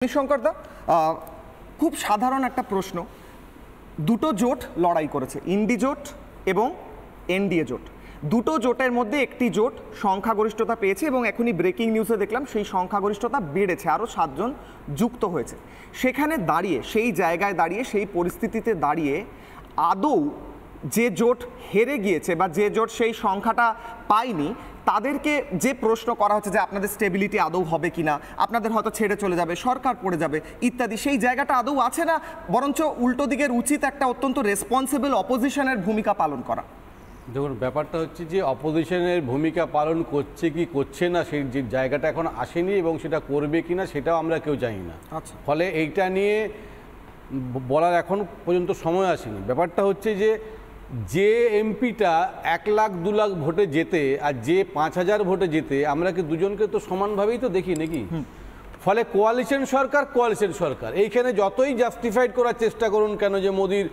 নিশঙ্করদা, খুব সাধারণ একটা প্রশ্ন। দুটো জোট লড়াই করেছে, ইন্ডি জোট এবং এনডিএ জোট। দুটো জোটের মধ্যে একটি জোট সংখ্যাগরিষ্ঠতা পেয়েছে এবং এখনই ব্রেকিং নিউজে দেখলাম সেই সংখ্যাগরিষ্ঠতা বেড়েছে, আরও 7 জন যুক্ত হয়েছে। সেখানে দাঁড়িয়ে, সেই জায়গায় দাঁড়িয়ে, সেই পরিস্থিতিতে দাঁড়িয়ে আদৌ যে জোট হেরে গিয়েছে বা যে জোট সেই সংখ্যাটা পায়নি তাদেরকে যে প্রশ্ন করা হচ্ছে যে আপনাদের স্টেবিলিটি আদৌ হবে কিনা, আপনাদের হয়তো ছেড়ে চলে যাবে, সরকার পড়ে যাবে ইত্যাদি, সেই জায়গাটা আদৌ আছে না? বরঞ্চ উল্টো দিকের উচিত একটা অত্যন্ত রেসপন্সিবল অপোজিশনের ভূমিকা পালন করা। দেখুন, ব্যাপারটা হচ্ছে যে অপোজিশনের ভূমিকা পালন করছে কি করছে না সেই যে জায়গাটা এখন আসেনি এবং সেটা করবে কি না সেটাও আমরা কেউ জানি না। ফলে এইটা নিয়ে বলার এখন পর্যন্ত সময় আসেনি। ব্যাপারটা হচ্ছে যে এমপিটা 1 লাখ 2 লাখ ভোটে যেতে আর যে 5000 ভোটে যেতে, আমরা কি দুজনকে তো সমানভাবেই তো দেখি নাকি? ফলে কোয়ালিশন সরকার এইখানে যতই জাস্টিফাইড করার চেষ্টা করুন কেন যে মোদির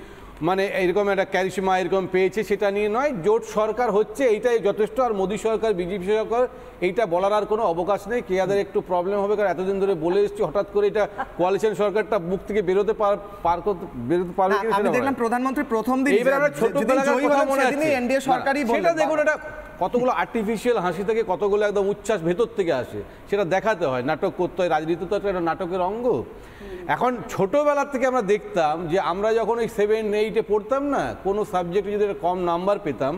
মানে এরকম একটা ক্যারিশমা এরকম পেয়েছে, সেটা নিয়ে নয়, জোট সরকার হচ্ছে এইটাই যথেষ্ট। আর মোদী সরকার, বিজেপি সরকার, এইটা বলার আর কোনো অবকাশ নেই। কেয়াদের একটু প্রবলেম হবে, কারণ এতদিন ধরে বলে এসেছি, হঠাৎ করে এটা কোয়ালিশন সরকারটা মুখ থেকে বেরোতে পারবে কিনা। আমি দেখলাম প্রধানমন্ত্রী প্রথম দিন সেটা দেখুন, এটা কতগুলো আর্টিফিশিয়াল হাসি থেকে কতগুলো একদম উচ্ছ্বাস ভেতর থেকে আসে, সেটা দেখাতে হয়, নাটক করতে হয়। রাজনীতি তো একটা নাটকের অঙ্গ। এখন ছোটোবেলার থেকে আমরা দেখতাম যে আমরা যখন ওই 7, 8-এ পড়তাম না, কোনো সাবজেক্টে যদি কম নাম্বার পেতাম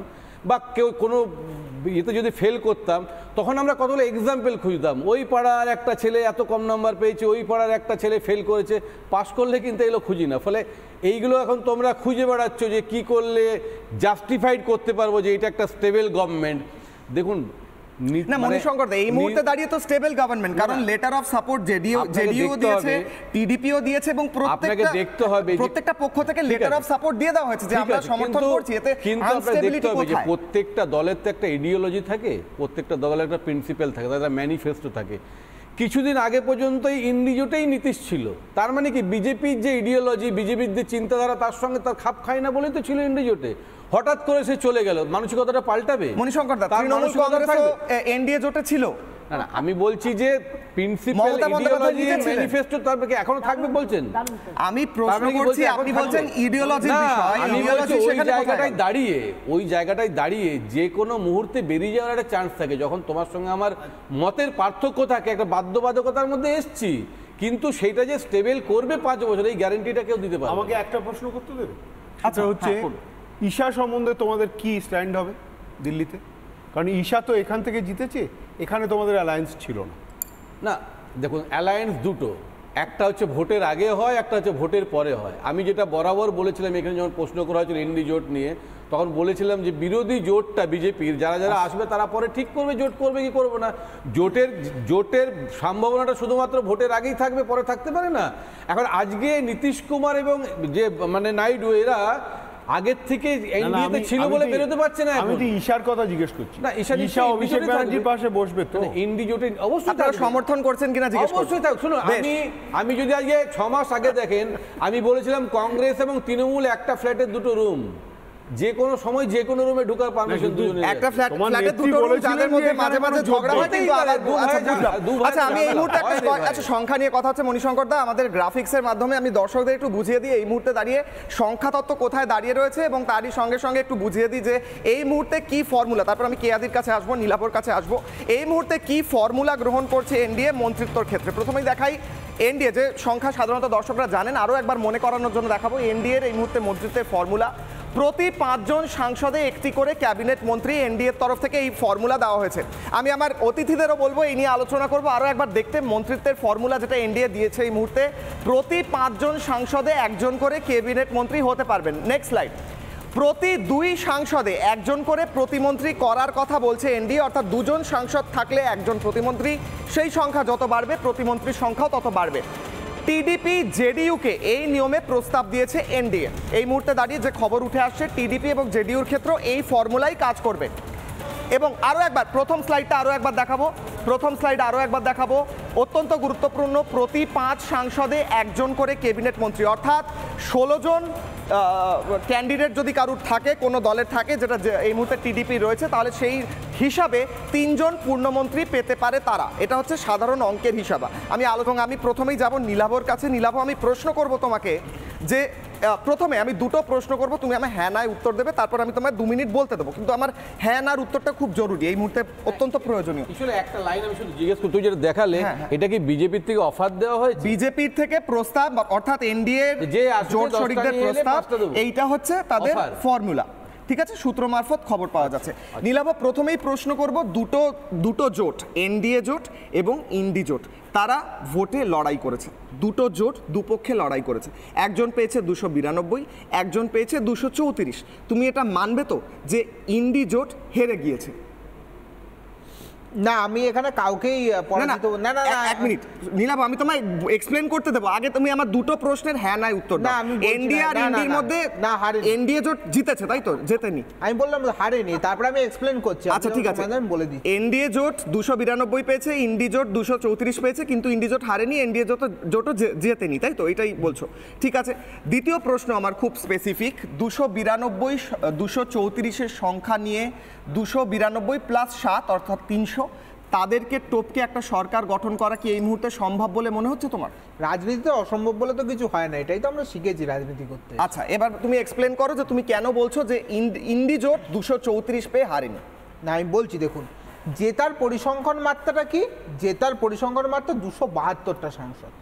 বা কেউ কোনো ইয়েতে যদি ফেল করতাম, তখন আমরা কতগুলো এক্সাম্পল খুঁজতাম। ওই পাড়ার একটা ছেলে এত কম নাম্বার পেয়েছে, ওই পাড়ার একটা ছেলে ফেল করেছে, পাশ করলে কিন্তু এগুলো খুঁজি না। ফলে এইগুলো এখন তোমরা খুঁজে বেড়াচ্ছ যে কি করলে জাস্টিফাইড করতে পারবো যে এটা একটা স্টেবল গভর্নমেন্ট। দেখুন না মণিশঙ্কর, এই মুহূর্তে দাঁড়িয়ে তো স্টেবল গভর্নমেন্ট, কারণ লেটার অফ সাপোর্ট জেডিইউ দিয়েছে, টিডিপিও দিয়েছে এবং প্রত্যেকটা পক্ষ থেকে লেটার অফ সাপোর্ট দিয়ে দেওয়া হয়েছে যে আমরা সমর্থন করছি। এতে কিন্তু আপনারা দেখতে হবে যে প্রত্যেকটা দলের তো একটা আইডিওলজি থাকে, প্রত্যেকটা দলের একটা প্রিন্সিপাল থাকে, তাদের ম্যানিফেস্টো থাকে। কিছুদিন আগে পর্যন্তই ইন্ডি জোটেই নীতিশ ছিল, তার মানে কি বিজেপির যে আইডিওলজি, বিজেপির যে চিন্তাধারা তার সঙ্গে তার খাপ খায় না বলেই তো ছিল ইন্ডি জোটে। হঠাৎ করে সে চলে গেল, মানসিকতাটা পাল্টাবে। মণিশঙ্কর দা, তৃণমূল কংগ্রেস এনডিএ জোটে ছিল না, আমি বলছি যে প্রিন্সিপাল আইডিওলজি ম্যানিফেস্টো তার কি এখনো থাকবে বলছেন? আমি প্রশ্ন করছি, আপনি বলছেন আইডিওলজির বিষয়। আমি বলছি ওই জায়গাটায় দাঁড়িয়ে যে কোনো মুহূর্তে বেরিয়ে যাওয়ার একটা চান্স থাকে। যখন তোমার সঙ্গে আমার মতের পার্থক্য থাকে, একটা বাধ্যবাধকতার মধ্যে এসছি, কিন্তু সেটা যে স্টেবল করবে 5 বছর এই গ্যারান্টিটা কেউ দিতে পারবে। আমাকে একটা প্রশ্ন করতে দেবে? আচ্ছা, হচ্ছে ঈশা সম্বন্ধে তোমাদের কি স্ট্যান্ড হবে দিল্লিতে? কারণ ঈশা তো এখান থেকে জিতেছে, এখানে তোমাদের অ্যালায়েন্স ছিল না। না দেখুন, অ্যালায়েন্স দুটো, একটা হচ্ছে ভোটের আগে হয়, একটা হচ্ছে ভোটের পরে হয়। আমি যেটা বরাবর বলেছিলাম, এখানে যখন প্রশ্ন করা হয়েছিল ইন্ডি জোট নিয়ে, তখন বলেছিলাম যে বিরোধী জোটটা বিজেপির যারা আসবে তারা পরে ঠিক করবে জোট করবে কি করবে না। জোটের সম্ভাবনাটা শুধুমাত্র ভোটের আগেই থাকবে, পরে থাকতে পারে না। এখন আজকে নীতিশ কুমার এবং যে মানে নাইডু, এরা আগের থেকে এনডিএতে ছিল বলে বেরোতে পারছে না। আমি তো ঈশার কথা জিজ্ঞেস করছি। না, ঈশা অভিষেক ব্যানার্জির পাশে বসবে তো? ইন্ডি জোটে অবশ্যই তারা সমর্থন করছেন কিনা জিজ্ঞেস করছি। অবশ্যই থাক। শুনুন, আমি যদি আজকে 6 মাস আগে দেখেন, আমি বলেছিলাম কংগ্রেস এবং তৃণমূল একটা ফ্ল্যাটের 2টো রুম, যে কোনো সময় যে কোনো রুমে ঢোকার পারমিশন দুজনে। একটা ফ্ল্যাটে 2টো রুম, যাদের মধ্যে মাঝে মাঝে ঝগড়া হয়। আচ্ছা, আমি এই মুহূর্তে একটা সংখ্যা নিয়ে কথা হচ্ছে মণিশঙ্কর দা, আমাদের গ্রাফিক্সের মাধ্যমে আমি দর্শকদের একটু বুঝিয়ে দিই এই মুহূর্তে দাঁড়িয়ে সংখ্যা তত্ত্ব কোথায় দাঁড়িয়ে রয়েছে, এবং তারই সঙ্গে সঙ্গে একটু বুঝিয়ে দিই যে এই মুহূর্তে কি ফর্মুলা, তারপর আমি কেয়াদির কাছে আসবো, নীলাপর কাছে আসবো, এই মুহূর্তে কি ফর্মুলা গ্রহণ করছে এনডিএ মন্ত্রিত্বর ক্ষেত্রে। প্রথমেই দেখাই এনডিএ যে সংখ্যা সাধারণত দর্শকরা জানেন, আরও একবার মনে করানোর জন্য দেখাবো এনডিএর এই মুহূর্তে মন্ত্রিত্বের ফর্মুলা। প্রতি 5 জন সাংসদে একটি করে ক্যাবিনেট মন্ত্রী এনডিএর তরফ থেকে এই ফর্মুলা দেওয়া হয়েছে। আমি আমার অতিথিদেরও বলবো এই নিয়ে আলোচনা করবো, আরও একবার দেখতে মন্ত্রিত্বের ফর্মুলা যেটা এনডিএ দিয়েছে এই মুহূর্তে। প্রতি 5 জন সাংসদে 1 জন করে ক্যাবিনেট মন্ত্রী হতে পারবেন। Next slide. প্রতি 2 সাংসদে 1 জন করে প্রতিমন্ত্রী করার কথা বলছে এনডিএ, অর্থাৎ 2 জন সাংসদ থাকলে 1 জন প্রতিমন্ত্রী, সেই সংখ্যা যত বাড়বে প্রতিমন্ত্রীর সংখ্যাও তত বাড়বে। টিডিপি জেডিইউকে এই নিয়মে প্রস্তাব দিয়েছে এনডিএ। এই মুহূর্তে দাঁড়িয়ে যে খবর উঠে আসছে, টিডিপি এবং জেডিইউর ক্ষেত্রে এই ফর্মুলাই কাজ করবে। এবং আরও একবার প্রথম স্লাইডটা আরও একবার দেখাবো, অত্যন্ত গুরুত্বপূর্ণ, প্রতি 5 সাংসদে একজন করে ক্যাবিনেট মন্ত্রী, অর্থাৎ 16 জন ক্যান্ডিডেট যদি কারুর থাকে, কোনো দলের থাকে, যেটা এই মুহূর্তে টিডিপি রয়েছে, তাহলে সেই হিসাবে 3 জন পূর্ণমন্ত্রী পেতে পারে তারা। এটা হচ্ছে সাধারণ অঙ্কের হিসাব। আমি প্রথমেই যাব নীলাভর কাছে। নীলাভ, আমি প্রশ্ন করব তোমাকে যে প্রথমে আমি দুটো প্রশ্ন করব, তুমি আমার হ্যাঁ নায় উত্তর দেবে, তারপর আমি তোমায় 2 মিনিট বলতে দেবো, কিন্তু আমার হ্যাঁ নার উত্তরটা খুব জরুরি, এই মুহূর্তে অত্যন্ত প্রয়োজনীয়। আসলে একটা লাইন আমি শুধু জিজ্ঞেস করি, তুই যেটা দেখালে এটা কি বিজেপির থেকে অফার দেওয়া হয়েছে? বিজেপির থেকে প্রস্তাব, অর্থাৎ এনডিএ যে জোট শরিকদের প্রস্তাব, এইটা হচ্ছে তাদের ফর্মুলা। ঠিক আছে, সূত্র মারফত খবর পাওয়া যাচ্ছে। নীলাভ, প্রথমেই প্রশ্ন করব, দুটো জোট, এনডিএ জোট এবং ইন্ডি জোট, তারা ভোটে লড়াই করেছে। দুটো জোট দুপক্ষে লড়াই করেছে, একজন পেয়েছে 292, একজন পেয়েছে 234। তুমি এটা মানবে তো যে ইন্ডি জোট হেরে গিয়েছে? না, আমি এখানে কাউকেই না, এক মিনিট নীলাভ, আমি তোমায় এক্সপ্লেন করতে দেবো, আগে তুমি আমার দুটো প্রশ্নের হ্যাঁ নাই উত্তর দাও। এনডিএ আর ইন্ডির মধ্যে এনডিএ জোট জিতেছে, তাই তো? জেতেনি, আমি বললাম হারেনি, তারপর আমি এক্সপ্লেন করছি। আচ্ছা ঠিক আছে, বলে দিই। এনডিএ জোট 292 পেয়েছে, ইন্ডি জোট 234 পেয়েছে, কিন্তু ইন্ডি জোট হারেনি, এনডিএ জোটও জেতেনি, তাই তো? এটাই বলছো, ঠিক আছে। দ্বিতীয় প্রশ্ন আমার খুব স্পেসিফিক, 292 234-এর সংখ্যা নিয়ে 292 + 7 অর্থাৎ 300, তাদেরকে টপকে একটা সরকার গঠন করা কি এই মুহূর্তে সম্ভব বলে মনে হচ্ছে তোমার? রাজনীতিতে অসম্ভব বলে তো কিছু হয় না, এটাই তো আমরা শিখেছি রাজনীতি করতে। আচ্ছা, এবার তুমি এক্সপ্লেন করো যে তুমি কেন বলছো যে ইন্ডি জোট 234 পেয়ে হারেনি। না, আমি বলছি, দেখুন, জেতার পরিসংখ্যান মাত্রাটা কি? জেতার পরিসংখ্যান মাত্রা 272টা সাংসদ।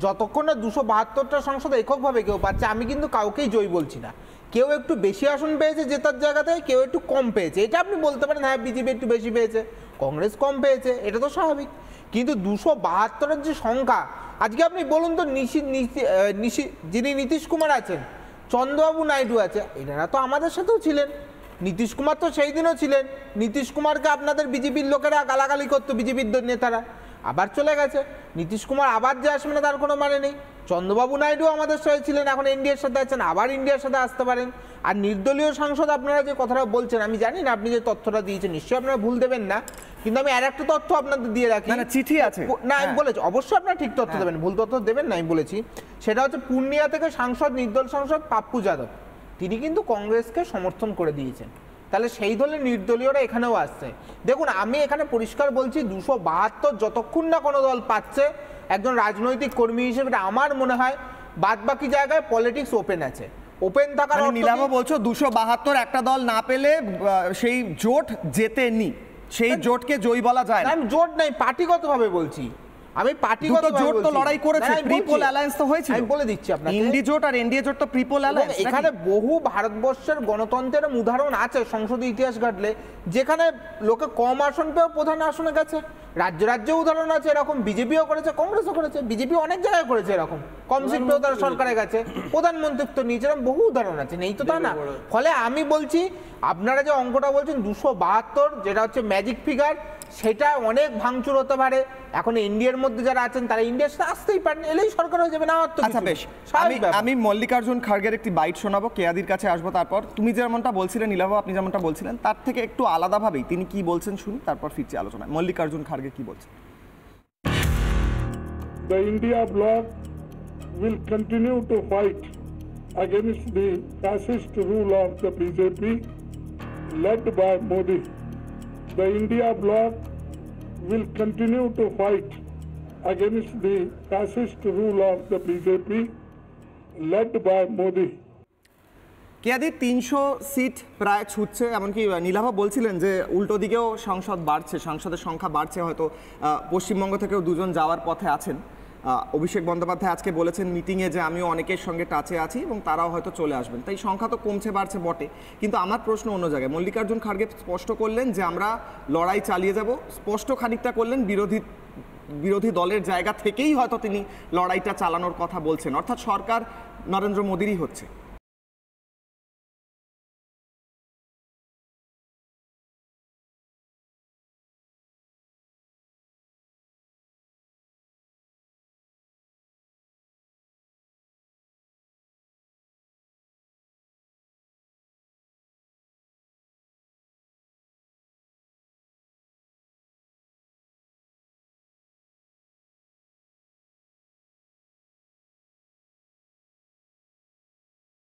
যতক্ষণ না 272টা সাংসদ এককভাবে কেউ পাচ্ছে, আমি কিন্তু কাউকেই জয়ী বলছি না। কেউ একটু বেশি আসন পেয়েছে জেতার জায়গাতে, কেউ একটু কম পেয়েছে। এটা আপনি বলতে পারেন হ্যাঁ বিজেপি একটু বেশি পেয়েছে, কংগ্রেস কম পেয়েছে, এটা তো স্বাভাবিক। কিন্তু 272-এর যে সংখ্যা, আজকে আপনি বলুন তো, যিনি নীতিশ কুমার আছেন, চন্দ্রবাবু নাইডু আছে, এনারা তো আমাদের সাথেও ছিলেন। নীতিশ কুমার তো সেই দিনও ছিলেন। নীতিশ কুমারকে আপনাদের বিজেপির লোকেরা গালাগালি করতো, বিজেপির নেতারা, আবার চলে গেছে। নীতিশ কুমার আবার যে আসবে না তার কোনো মানে নেই। চন্দ্রবাবু নাইডু আমাদের সাথে ছিলেন, এখন এনডিএর সাথে আছেন, আবার ইন্ডিয়ার সাথে আসতে পারেন। আর নির্দলীয় সাংসদ আপনারা যে কথাটা বলছেন, আমি জানি না আপনি যে তথ্যটা দিয়েছেন, নিশ্চয়ই আপনারা ভুল দেবেন না, কিন্তু আমি আর একটা তথ্য আপনাদের দিয়ে রাখি। চিঠি আছে না, আমি বলেছি অবশ্যই আপনারা ঠিক তথ্য দেবেন, ভুল তথ্য দেবেন না, আমি বলেছি। সেটা হচ্ছে পূর্ণিয়া থেকে সাংসদ, নির্দল সাংসদ পাপ্পু যাদব, তিনি কিন্তু কংগ্রেসকে সমর্থন করে দিয়েছেন। তাহলে সেই দলের নির্দলীয়রা এখানেও আসছে। দেখুন, আমি এখানে পরিষ্কার বলছি, 272 যতক্ষণ না কোনো দল পাচ্ছে, একজন রাজনৈতিক কর্মী হিসেবে আমার মনে হয় বাদ বাকি জায়গায় পলিটিক্স ওপেন আছে। ওপেন থাকার নীলাভ বলছো 272 একটা দল না পেলে সেই জোট জেতেনি, সেই জোটকে জয়ী বলা যায় না। আমি জোট নাই, পার্টিগতভাবে বলছি। আমি পার্টিগত জোট তো লড়াই করেছে, প্রিপোল অ্যালায়েন্স তো হয়েছিল। আমি বলে দিচ্ছি আপনাকে, ইন্ডি জোট আর এনডিএ জোট তো প্রিপোল অ্যালায়েন্স। এখানে বহু ভারতবর্ষের গণতন্ত্রের উদাহরণ আছে সংসদীয় ইতিহাস ঘাটলে, যেখানে লোকে কম আসন পেয়েও প্রধান আসনে গেছে। রাজ্য রাজ্যে উদাহরণ আছে এরকম, বিজেপিও করেছে, কংগ্রেসও করেছে, বিজেপি অনেক জায়গায় করেছে এরকম, কম সিট পেয়েও তারা সরকারে গেছে, প্রধানমন্ত্রিত্ব নিয়েছে, এরকম বহু উদাহরণ আছে, নেই তো তা না। ফলে আমি বলছি, আপনারা যে অঙ্কটা বলছেন 272, যেটা হচ্ছে ম্যাজিক ফিগার, সেটা অনেক ভাঙচুর হতে পারে। এখন ইন্ডিয়ার মধ্যে যারা আছেন তারা ইন্ডিয়ার সাথে আসতেই পারেন, এলেই সরকার হয়ে যাবে না। আচ্ছা বেশ, আমি মল্লিকার্জুন খাড়গের একটি বাইট শোনাবো, কেয়াদির কাছে আসবো, তারপর তুমি যেমনটা বলছিলেন নীলাভ, আপনি যেমনটা বলছিলেন তার থেকে একটু আলাদাভাবেই তিনি কি বলছেন শুনি, তারপর ফিরছি আলোচনায়। মল্লিকার্জুন খাড়গে কি বলছেন? The India bloc will continue to fight against the fascist rule of the BJP led by Modi. The India bloc will continue to fight against the fascist rule of the BJP led by Modi. কেয়াদি 300 seat প্রায় ছুটছে, এমনকি নীলাভ বলছিলেন যে উল্টো দিকেও সংসদ বাড়ছে, সংসদের সংখ্যা বাড়ছে, হয়তো পশ্চিমবঙ্গ থেকেও 2 জন যাওয়ার পথে আছেন। অভিষেক বন্দ্যোপাধ্যায় আজকে বলেছেন মিটিংয়ে যে আমিও অনেকের সঙ্গে টাচে আছি এবং তারাও হয়তো চলে আসবেন, তাই সংখ্যা তো কমছে বাড়ছে বটে, কিন্তু আমার প্রশ্ন অন্য জায়গায়। মল্লিকার্জুন খাড়গে স্পষ্ট করলেন যে আমরা লড়াই চালিয়ে যাব, স্পষ্ট খানিকটা করলেন বিরোধী দলের জায়গা থেকেই হয়তো তিনি লড়াইটা চালানোর কথা বলছেন, অর্থাৎ সরকার নরেন্দ্র মোদিরই হচ্ছে।